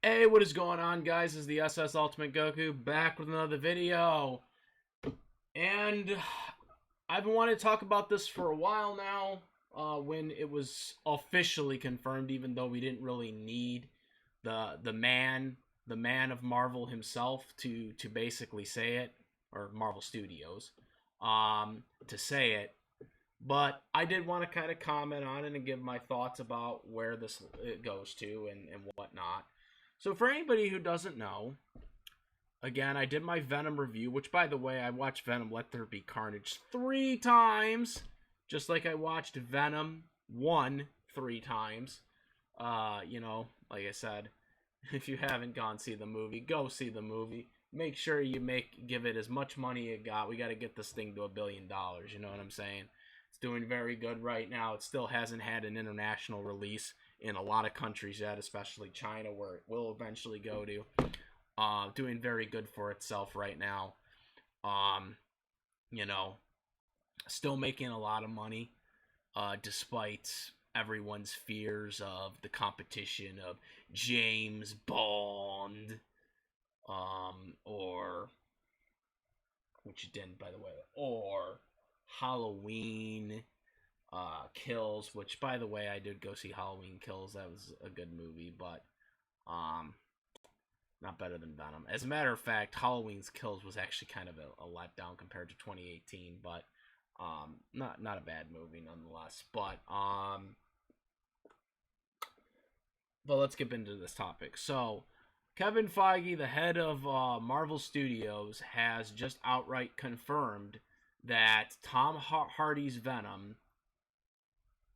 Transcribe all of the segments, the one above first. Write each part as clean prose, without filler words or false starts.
Hey, what is going on, guys? This is the SS Ultimate Goku back with another video. And I've been wanting to talk about this for a while now, when it was officially confirmed, even though we didn't really need the man of Marvel himself to basically say it, or Marvel Studios, to say it. But I did want to kind of comment on it and give my thoughts about where this it goes to and whatnot. So for anybody who doesn't know, again, I did my Venom review, which, by the way, I watched Venom Let There Be Carnage 3 times, just like I watched Venom 1 3 times. Like I said, if you haven't gone see the movie, go see the movie. Make sure you give it as much money it got. We got to get this thing to $1 billion. You know what I'm saying? It's doing very good right now. It still hasn't had an international release in a lot of countries yet, especially China, where it will eventually go to. Doing very good for itself right now. You know, still making a lot of money, despite everyone's fears of the competition of James Bond, or, which it didn't, by the way, or Halloween Kills, which, by the way, I did go see Halloween Kills. That was a good movie, but not better than Venom. As a matter of fact, Halloween's Kills was actually kind of a letdown compared to 2018, but not a bad movie nonetheless. But let's get into this topic. So Kevin Feige, the head of Marvel Studios, has just outright confirmed that Tom Hardy's Venom,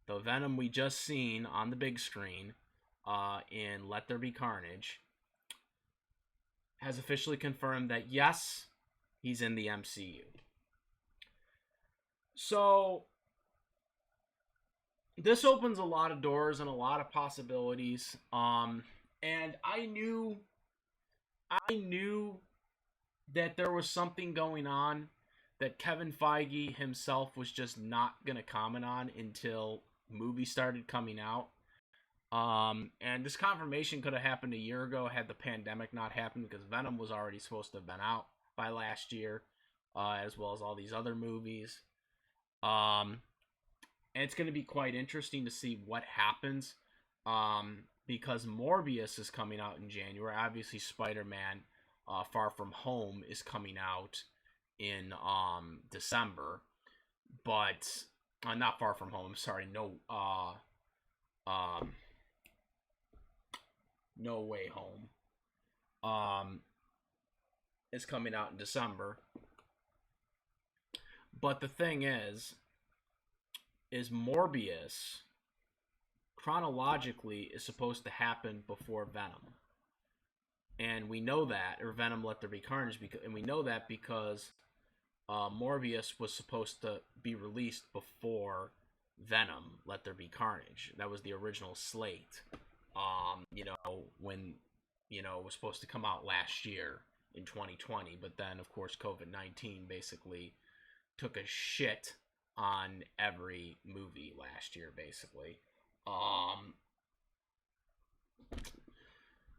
the Venom we just seen on the big screen in Let There Be Carnage, has officially confirmed that, yes, he's in the MCU. So this opens a lot of doors and a lot of possibilities. And I knew that there was something going on that Kevin Feige himself was just not going to comment on until movies started coming out. And this confirmation could have happened a year ago had the pandemic not happened, because Venom was already supposed to have been out by last year, as well as all these other movies. And it's going to be quite interesting to see what happens, because Morbius is coming out in January. Obviously, Spider-Man Far From Home is coming out in December, but not Far From Home. Sorry, No Way Home is coming out in December. But the thing is Morbius chronologically is supposed to happen before Venom. And we know that, or Venom Let There Be Carnage, and we know that because Morbius was supposed to be released before Venom Let There Be Carnage. That was the original slate. When it was supposed to come out last year in 2020, but then of course COVID-19 basically took a shit on every movie last year, basically.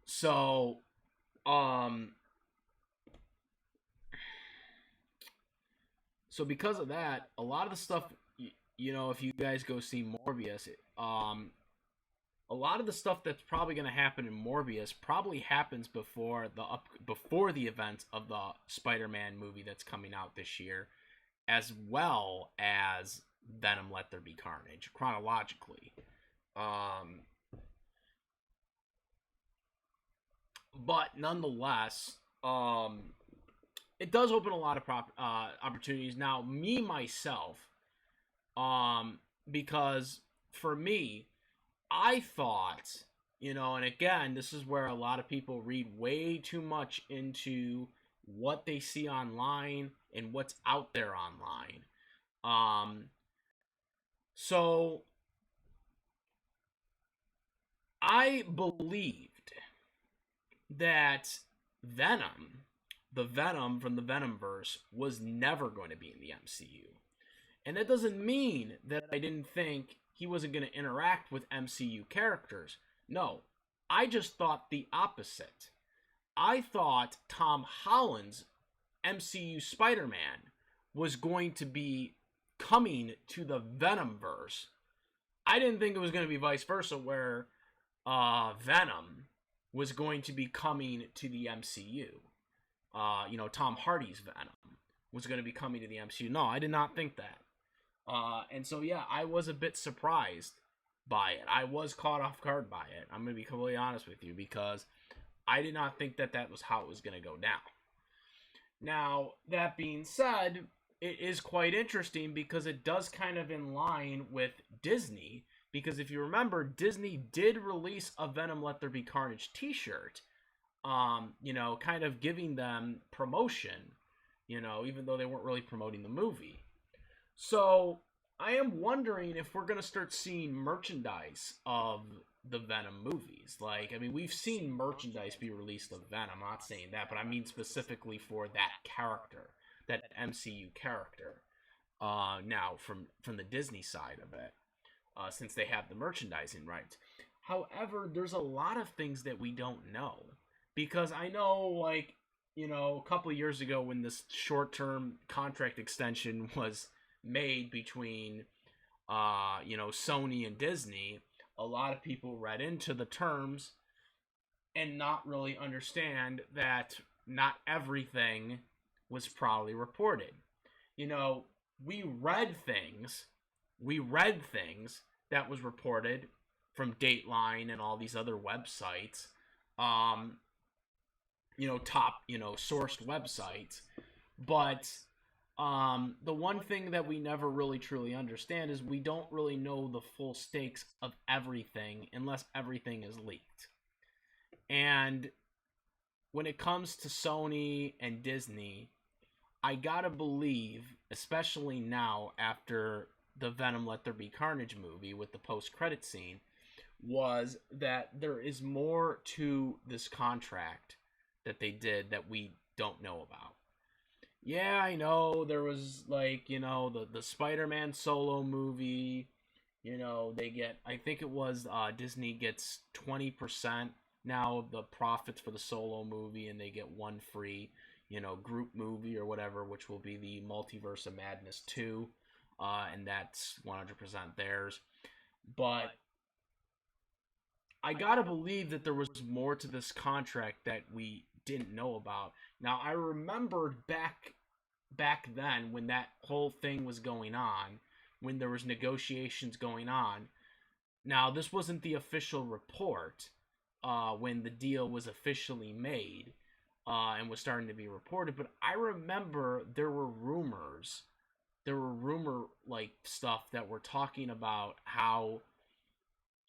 So because of that, a lot of the stuff, if you guys go see Morbius, a lot of the stuff that's probably going to happen in Morbius probably happens before the events of the Spider-Man movie that's coming out this year, as well as Venom Let There Be Carnage, chronologically. But nonetheless, it does open a lot of opportunities. Now, myself, because for me, I thought, and again, this is where a lot of people read way too much into what they see online and what's out there online. So I believed that Venom, the Venom from the Venomverse, was never going to be in the MCU. And that doesn't mean that I didn't think he wasn't going to interact with MCU characters. No, I just thought the opposite. I thought Tom Holland's MCU Spider-Man was going to be coming to the Venomverse. I didn't think it was going to be vice versa, where Venom was going to be coming to the MCU. Tom Hardy's Venom was going to be coming to the MCU. No, I did not think that. And so, yeah, I was a bit surprised by it. I was caught off guard by it. I'm going to be completely honest with you, because I did not think that that was how it was going to go down. Now, that being said, it is quite interesting because it does kind of in line with Disney. Because if you remember, Disney did release a Venom Let There Be Carnage t-shirt, kind of giving them promotion, even though they weren't really promoting the movie. So I am wondering if we're going to start seeing merchandise of the Venom movies. We've seen merchandise be released of Venom. I'm not saying that, but I mean specifically for that character, that MCU character. Now, from the Disney side of it, since they have the merchandising rights. However, there's a lot of things that we don't know. Because I know, a couple of years ago when this short-term contract extension was made between, Sony and Disney, a lot of people read into the terms and not really understand that not everything was probably reported. We read things that was reported from Dateline and all these other websites, top, sourced websites. But the one thing that we never really truly understand is we don't really know the full stakes of everything unless everything is leaked. And when it comes to Sony and Disney, I gotta believe, especially now after the Venom Let There Be Carnage movie with the post-credit scene, was that there is more to this contract that they did that we don't know about. Yeah, I know there was the Spider-Man solo movie, they get, I think it was Disney gets 20% now of the profits for the solo movie, and they get one free group movie or whatever, which will be the Multiverse of Madness 2, and that's 100% theirs. But I gotta believe that there was more to this contract that we didn't know about. Now, I remembered back then when that whole thing was going on, when there was negotiations going on. Now, this wasn't the official report when the deal was officially made and was starting to be reported, but I remember there were rumors. There were stuff that were talking about how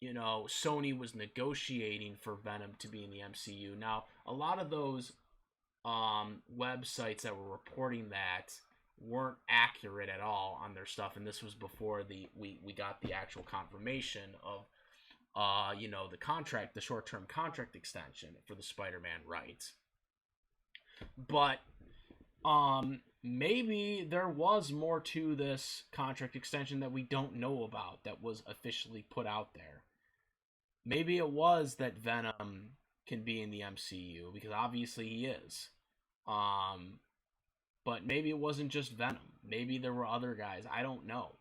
Sony was negotiating for Venom to be in the MCU. Now, a lot of those websites that were reporting that weren't accurate at all on their stuff, and this was before we got the actual confirmation of the contract, the short-term contract extension for the Spider-Man rights. But maybe there was more to this contract extension that we don't know about that was officially put out there. Maybe it was that Venom can be in the MCU, because obviously he is. But maybe it wasn't just Venom. Maybe there were other guys. I don't know.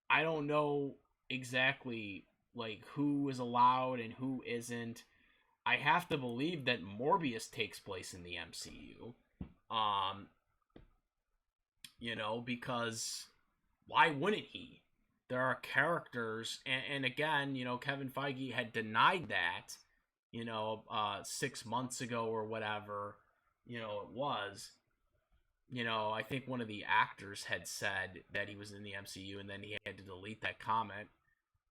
I don't know exactly who is allowed and who isn't. I have to believe that Morbius takes place in the MCU. Because why wouldn't he? There are characters, and again, Kevin Feige had denied that, 6 months ago or whatever, it was. I think one of the actors had said that he was in the MCU, and then he had to delete that comment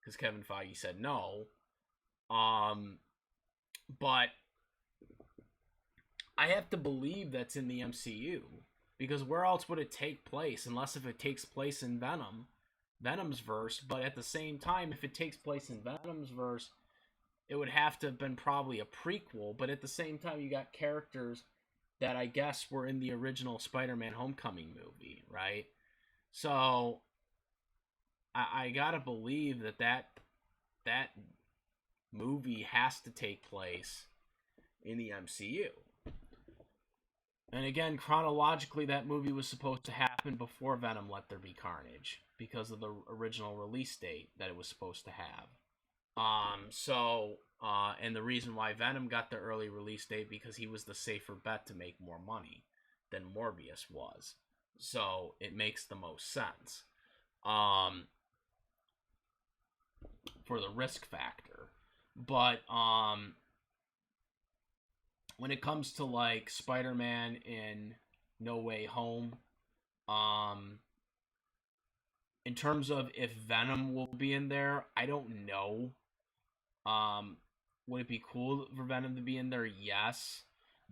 because Kevin Feige said no. But I have to believe that's in the MCU, because where else would it take place unless if it takes place in Venom's verse? But at the same time, if it takes place in Venom's verse, it would have to have been probably a prequel. But at the same time, you got characters that I guess were in the original Spider-Man Homecoming movie, right? So I gotta believe that movie has to take place in the MCU. And again, chronologically, that movie was supposed to happen before Venom Let There Be Carnage because of the original release date that it was supposed to have. And the reason why Venom got the early release date because he was the safer bet to make more money than Morbius was. So it makes the most sense. For the risk factor. But when it comes to like Spider-Man in No Way Home, in terms of if Venom will be in there, I don't know. Would it be cool for Venom to be in there? Yes.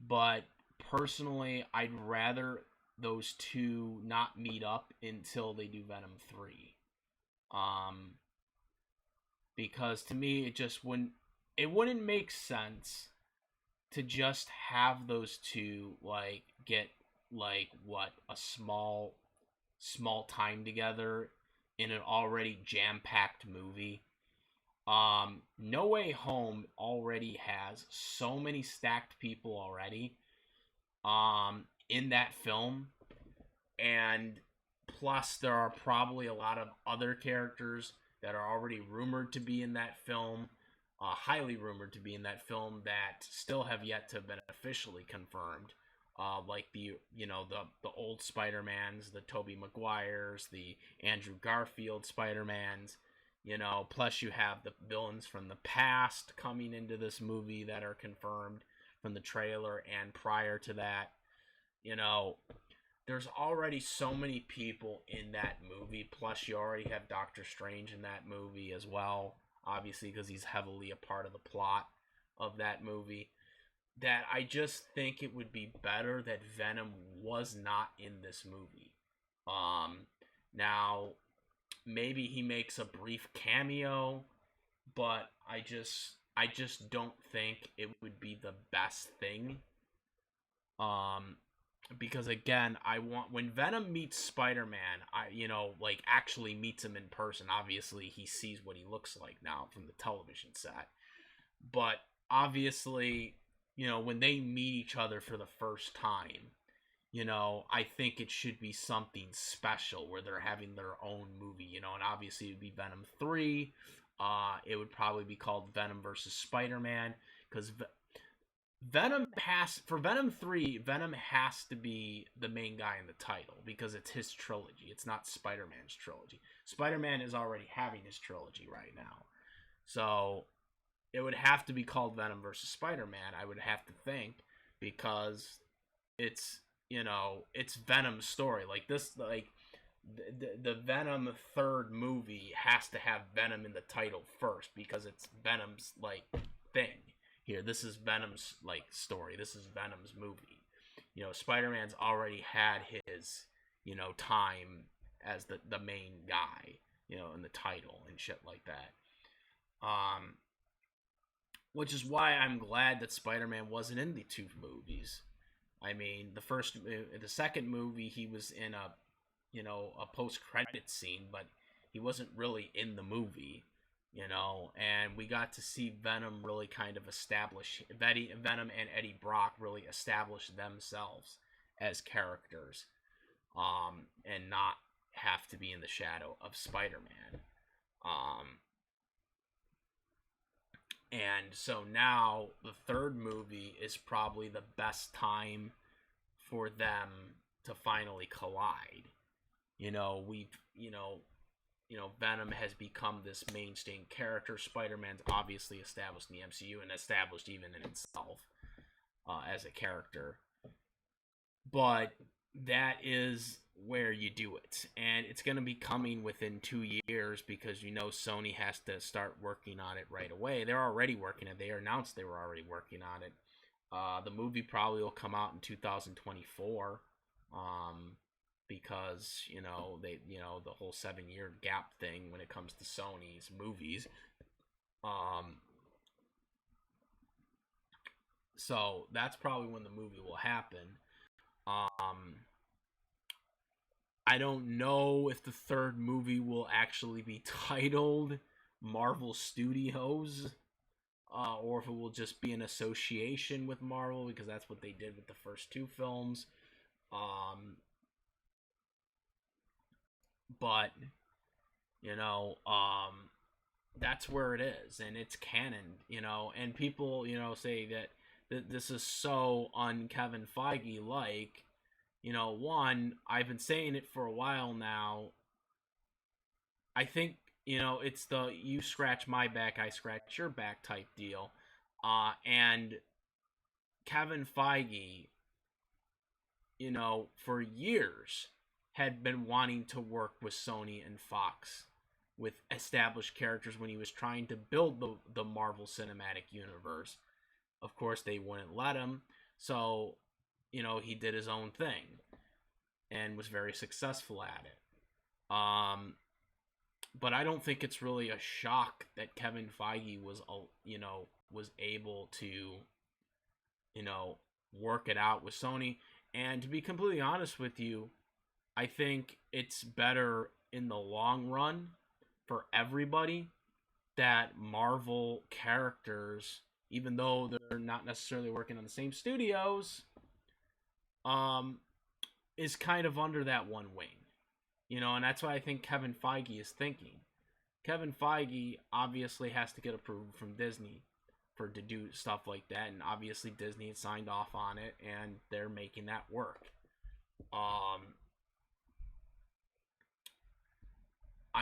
But personally, I'd rather those two not meet up until they do Venom 3. Because to me it wouldn't make sense to just have those two like get like what a small time together in an already jam-packed movie. No Way Home already has so many stacked people already in that film, and plus there are probably a lot of other characters that are already rumored to be in that film, highly rumored to be in that film, that still have yet to have been officially confirmed. Like the old Spider-Mans, the Tobey Maguires, the Andrew Garfield Spider-Mans, plus you have the villains from the past coming into this movie that are confirmed from the trailer and prior to that. There's already so many people in that movie, plus you already have Doctor Strange in that movie as well, obviously because he's heavily a part of the plot of that movie, that I just think it would be better that Venom was not in this movie. Now, maybe he makes a brief cameo, but I just don't think it would be the best thing. Because again, I want when Venom meets Spider-Man, actually meets him in person. Obviously, he sees what he looks like now from the television set. But obviously, when they meet each other for the first time, I think it should be something special where they're having their own movie, and obviously it would be Venom 3. It would probably be called Venom versus Spider-Man, because Venom Venom 3, Venom has to be the main guy in the title because it's his trilogy. It's not Spider-Man's trilogy. Spider-Man is already having his trilogy right now. So it would have to be called Venom versus Spider-Man, I would have to think, because it's, it's Venom's story. Like this, the Venom third movie has to have Venom in the title first because it's Venom's thing. Here, this is Venom's story. This is Venom's movie. Spider-Man's already had his, time as the main guy, in the title and shit like that. Which is why I'm glad that Spider-Man wasn't in the two movies. I mean, the second movie, he was in a post-credit scene, but he wasn't really in the movie. And we got to see Venom really kind of establish, Venom and Eddie Brock really establish themselves as characters, and not have to be in the shadow of Spider-Man. And so now the third movie is probably the best time for them to finally collide. Venom has become this mainstay character. Spider-Man's obviously established in the MCU and established even in itself as a character. But that is where you do it. And it's going to be coming within 2 years because, Sony has to start working on it right away. They're already working on it. They announced they were already working on it. The movie probably will come out in 2024. Because they the whole 7-year gap thing when it comes to Sony's movies. So that's probably when the movie will happen. I don't know if the third movie will actually be titled Marvel Studios. or if it will just be an association with Marvel, because that's what they did with the first two films. Um, but you know, that's where it is, and it's canon. And people, say that this is so un-Kevin Feige like. One, I've been saying it for a while now. I think, it's the you scratch my back, I scratch your back type deal. And Kevin Feige, for years had been wanting to work with Sony and Fox with established characters when he was trying to build the Marvel Cinematic Universe. Of course, they wouldn't let him. So, he did his own thing and was very successful at it. But I don't think it's really a shock that Kevin Feige was able to, work it out with Sony. And to be completely honest with you, I think it's better in the long run for everybody that Marvel characters, even though they're not necessarily working on the same studios, is kind of under that one wing. And that's what I think Kevin Feige is thinking. Kevin Feige obviously has to get approval from Disney to do stuff like that, and obviously Disney has signed off on it, and they're making that work. I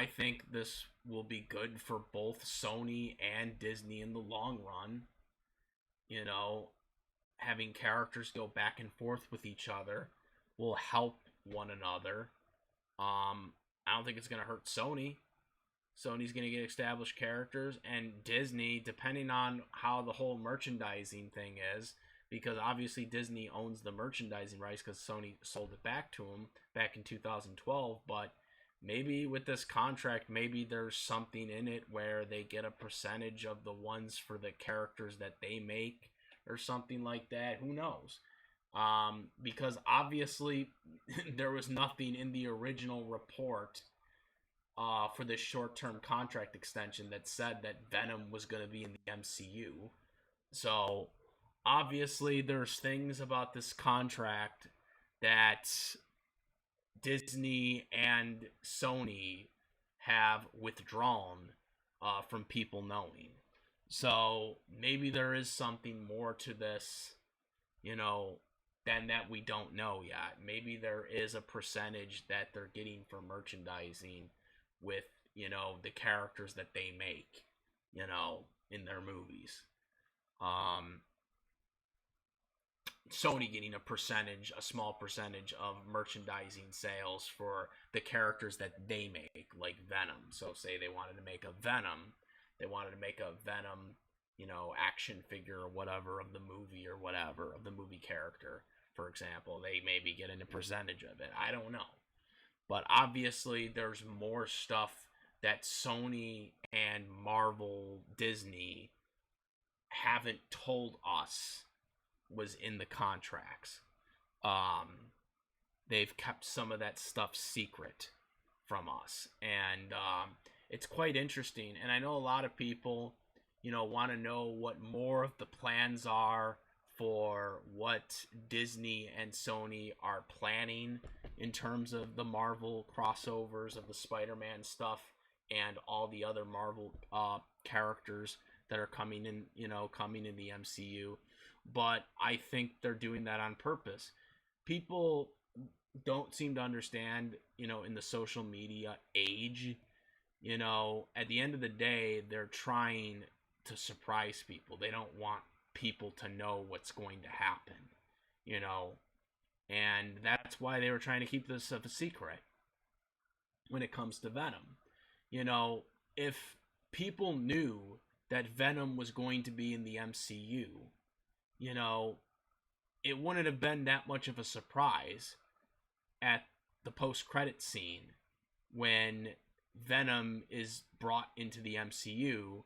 think this will be good for both Sony and Disney in the long run. Having characters go back and forth with each other will help one another. I don't think it's going to hurt Sony. Sony's going to get established characters, and Disney, depending on how the whole merchandising thing is, because obviously Disney owns the merchandising rights because Sony sold it back to them back in 2012, but maybe with this contract, maybe there's something in it where they get a percentage of the ones for the characters that they make or something like that. Who knows? Because obviously there was nothing in the original report for this short-term contract extension that said that Venom was going to be in the MCU. So obviously there's things about this contract that Disney and Sony have withdrawn from people knowing. So maybe there is something more to this, than that we don't know yet. Maybe there is a percentage that they're getting for merchandising with, the characters that they make, in their movies. Sony getting a small percentage of merchandising sales for the characters that they make, like Venom. So say they wanted to make a Venom, action figure or whatever of the movie of the movie character, for example, they maybe get a percentage of it. I don't know. But obviously there's more stuff that Sony and Marvel, Disney haven't told us was in the contracts. They've kept some of that stuff secret from us, and it's quite interesting. And I know a lot of people, want to know what more of the plans are for what Disney and Sony are planning in terms of the Marvel crossovers of the Spider-Man stuff and all the other Marvel characters that are coming in the MCU. But I think they're doing that on purpose. People don't seem to understand, in the social media age, at the end of the day, they're trying to surprise people. They don't want people to know what's going to happen, and that's why they were trying to keep this a secret when it comes to Venom. If people knew that Venom was going to be in the MCU, it wouldn't have been that much of a surprise at the post-credit scene when Venom is brought into the MCU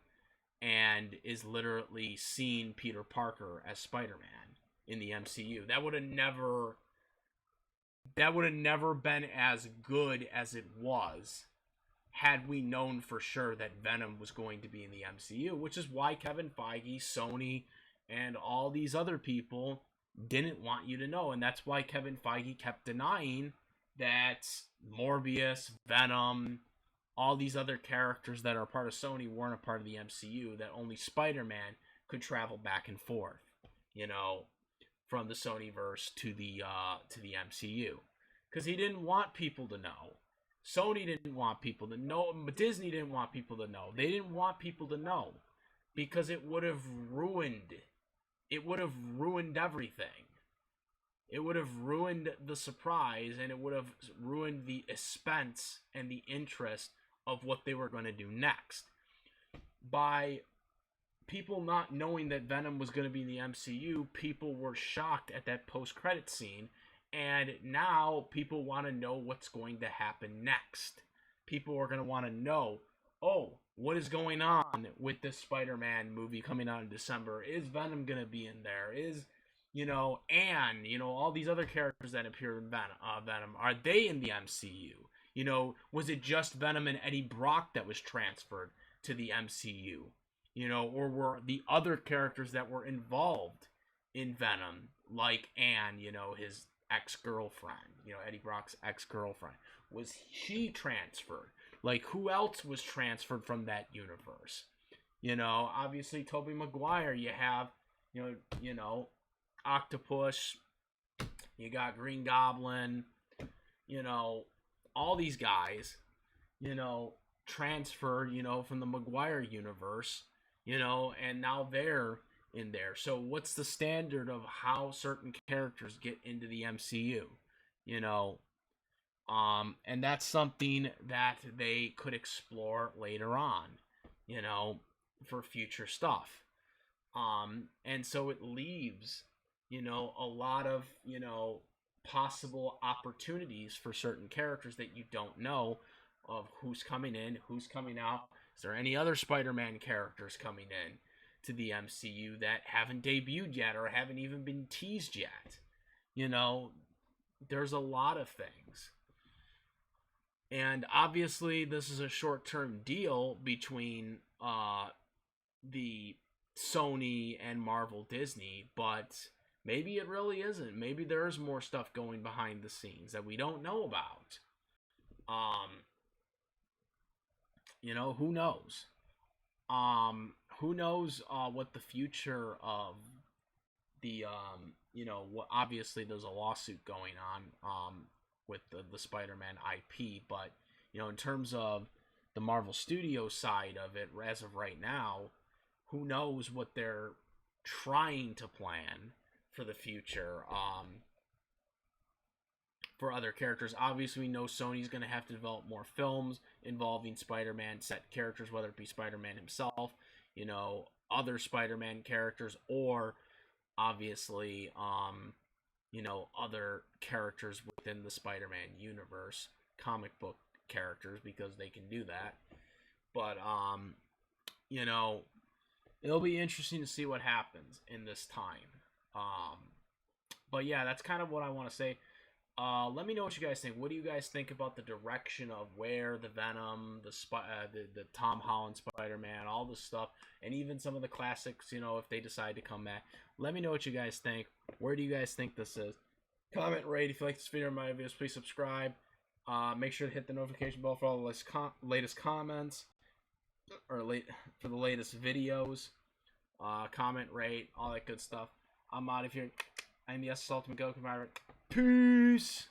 and is literally seeing Peter Parker as Spider-Man in the MCU. That would have never been as good as it was had we known for sure that Venom was going to be in the MCU, which is why Kevin Feige, Sony, and all these other people didn't want you to know. And that's why Kevin Feige kept denying that Morbius, Venom, all these other characters that are part of Sony weren't a part of the MCU, that only Spider-Man could travel back and forth, you know, from the Sonyverse to the MCU. Because he didn't want people to know. Sony didn't want people to know, but Disney didn't want people to know. They didn't want people to know because it would have ruined everything. It would have ruined the surprise, and it would have ruined the expense and the interest of what they were going to do next. By people not knowing that Venom was going to be in the MCU, people were shocked at that post-credit scene. And now people want to know what's going to happen next. People are going to want to know, oh, what is going on with this Spider-Man movie coming out in December? Is Venom going to be in there? Is, Anne, all these other characters that appear in Venom, are they in the MCU? Was it just Venom and Eddie Brock that was transferred to the MCU? Or were the other characters that were involved in Venom, like Anne, his ex-girlfriend, Eddie Brock's ex-girlfriend, was she transferred? Like, who else was transferred from that universe? Obviously Tobey Maguire, you have, Octopus, you got Green Goblin, all these guys, transferred, from the Maguire universe, and now they're in there. So what's the standard of how certain characters get into the MCU? And that's something that they could explore later on, for future stuff. And so it leaves, a lot of, possible opportunities for certain characters that you don't know of who's coming in, who's coming out. Is there any other Spider-Man characters coming in to the MCU that haven't debuted yet or haven't even been teased yet? There's a lot of things. And obviously this is a short-term deal between the Sony and Marvel Disney, but maybe it really isn't. Maybe there's more stuff going behind the scenes that we don't know about. Who knows? Who knows what the future of the what, obviously there's a lawsuit going on with the Spider-Man IP, but in terms of the Marvel Studios side of it, as of right now, who knows what they're trying to plan for the future for other characters. Obviously we know Sony's going to have to develop more films involving Spider-Man set characters, whether it be Spider-Man himself, other Spider-Man characters, or obviously other characters within the Spider-Man universe, comic book characters, because they can do that. But it'll be interesting to see what happens in this time. But yeah, that's kind of what I want to say. Let me know what you guys think. What do you guys think about the direction of where the Venom, the Tom Holland Spider-Man, all this stuff, and even some of the classics, if they decide to come back? Let me know what you guys think. Where do you guys think this is? Comment, rate. If you like this video or my videos, please subscribe. Make sure to hit the notification bell for all the latest comments, or for the latest videos. Comment, rate, all that good stuff. I'm out of here. I'm the SS Ultimate Goku. Peace!